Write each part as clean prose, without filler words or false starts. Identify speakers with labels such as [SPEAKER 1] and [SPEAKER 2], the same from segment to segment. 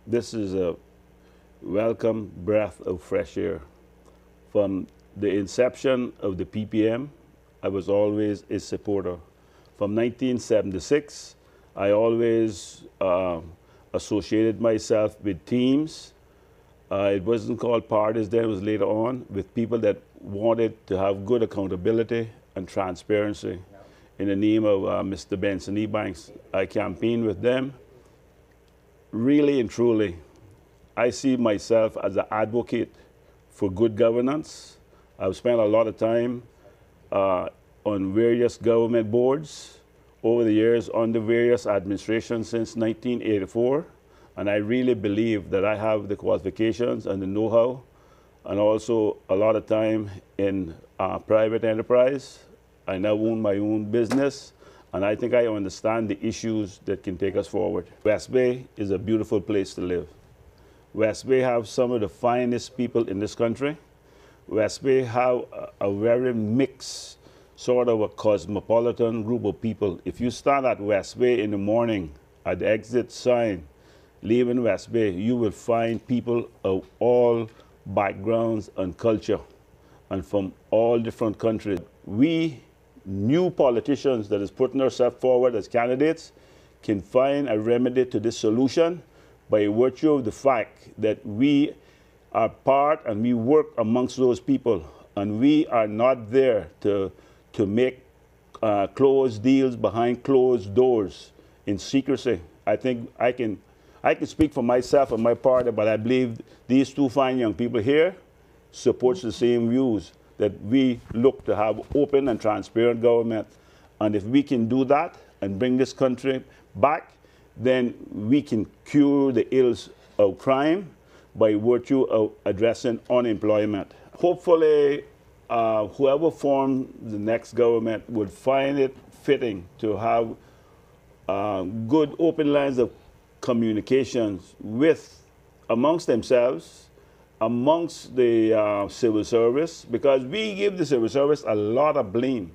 [SPEAKER 1] This is a welcome breath of fresh air. From the inception of the PPM, I was always a supporter. From 1976, I always associated myself with teams. It wasn't called parties then, it was later on, with people that wanted to have good accountability and transparency. In the name of Mr. Benson Ebanks, I campaigned with them. Really and truly, I see myself as an advocate for good governance. I've spent a lot of time on various government boards over the years under various administrations since 1984. And I really believe that I have the qualifications and the know-how and also a lot of time in private enterprise. I now own my own business, and I think I understand the issues that can take us forward. West Bay is a beautiful place to live. West Bay have some of the finest people in this country. West Bay have a very mixed, sort of a cosmopolitan group of people. If you stand at West Bay in the morning at the exit sign, leaving West Bay, you will find people of all backgrounds and culture and from all different countries. We new politicians that is putting ourselves forward as candidates can find a remedy to this solution by virtue of the fact that we are part and we work amongst those people, and we are not there to make closed deals behind closed doors in secrecy. I think I can speak for myself and my party, but I believe these two fine young people here supports the same views, that we look to have open and transparent government. And if we can do that and bring this country back, then we can cure the ills of crime by virtue of addressing unemployment. Hopefully, whoever forms the next government would find it fitting to have good open lines of communications with amongst themselves, amongst the civil service, because we give the civil service a lot of blame.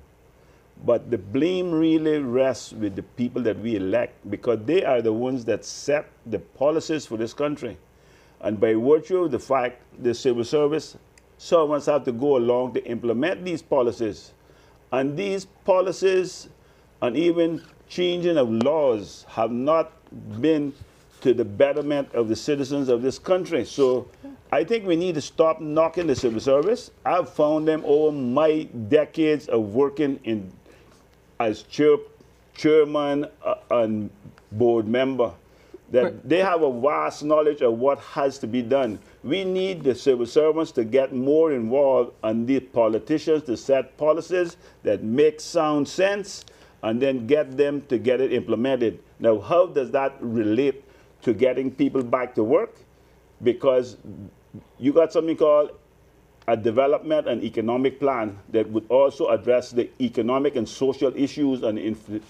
[SPEAKER 1] But the blame really rests with the people that we elect, because they are the ones that set the policies for this country. And by virtue of the fact the civil service servants have to go along to implement these policies. And these policies and even changing of laws have not been to the betterment of the citizens of this country. So I think we need to stop knocking the civil service. I've found them over my decades of working as chairman and board member, that they have a vast knowledge of what has to be done. We need the civil servants to get more involved and the politicians to set policies that make sound sense and then get them to get it implemented. Now, how does that relate to getting people back to work? Because you got something called a development and economic plan that would also address the economic and social issues and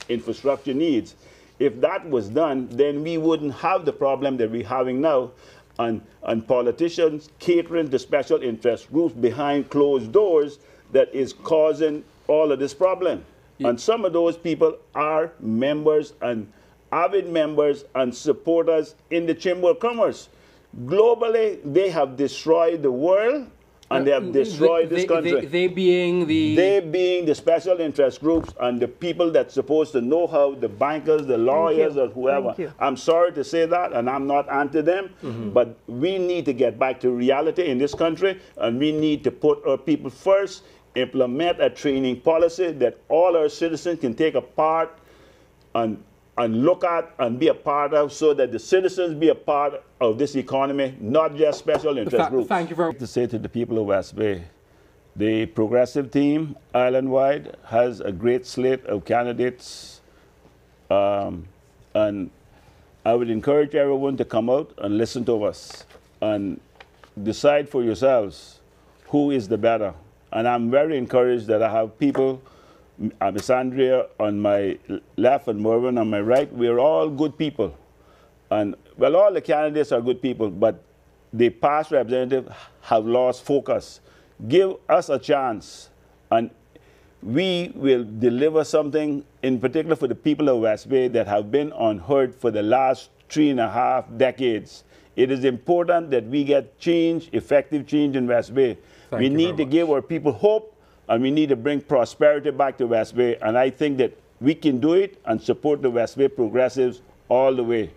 [SPEAKER 1] infrastructure needs. If that was done, then we wouldn't have the problem that we're having now, and politicians catering to special interest groups behind closed doors that is causing all of this problem. Yeah. And some of those people are members and avid members and supporters in the Chamber of Commerce. Globally, they have destroyed the world and they have destroyed this country.
[SPEAKER 2] They being the...
[SPEAKER 1] They being the special interest groups and the people that's supposed to know how, the bankers, the lawyers, or whoever. I'm sorry to say that, and I'm not anti them, but we need to get back to reality in this country, and we need to put our people first, implement a training policy that all our citizens can take a part and look at and be a part of, so that the citizens be a part of this economy, not just special interest groups.
[SPEAKER 2] Thank you very much.
[SPEAKER 1] To say to the people of West Bay, the progressive team, island-wide, has a great slate of candidates, and I would encourage everyone to come out and listen to us and decide for yourselves who is the better. And I'm very encouraged that I have people, Miss Andrea on my left and Mervyn on my right. We're all good people. And, well, all the candidates are good people, but the past representatives have lost focus. Give us a chance, and we will deliver something, in particular for the people of West Bay that have been unheard for the last 3.5 decades. It is important that we get change, effective change in West Bay. We need to give our people hope, and we need to bring prosperity back to West Bay. And I think that we can do it and support the West Bay progressives all the way.